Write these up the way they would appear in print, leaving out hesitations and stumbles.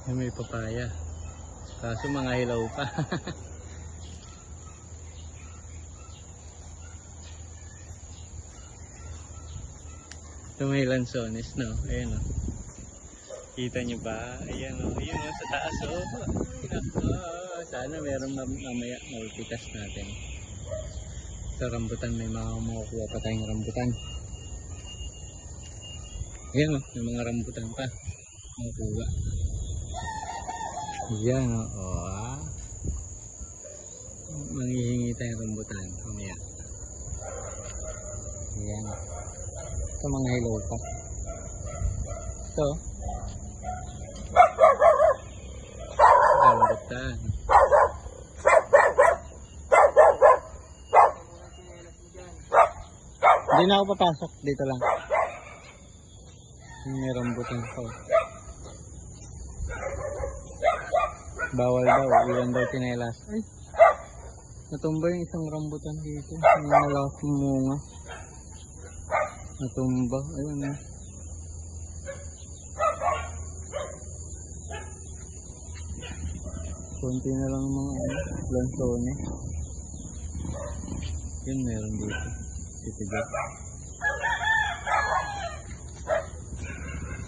May papaya. Kaso mga hilaw pa. Ito may lansones, no? Ayan, o. Kita nyo ba? Ayan, o. Ayan, o. Sa taas, o. Sana meron mamaya mapitas natin. Sa rambutan, may mga makukuha pa tayong rambutan. Ayan, o. May mga rambutan pa. Makukuha. Ayan, o. Manghihingi tayong rambutan. Mamaya. Ayan, o. Ito mga hilaw pa. Ito. Rambutan. Hindi na ako papasok. Dito lang. May rambutan ko. Bawal daw. Iwan daw tinelas. Ay. Natumba yung isang rambutan dito. May nalakas munga. Natumba. Ayun, eh. Konti na lang mga lansone. Yun, meron dito. Titigas.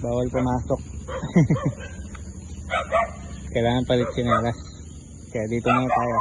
Bawal pumasok. Kailangan palit sinelas. Kaya dito muna tayo.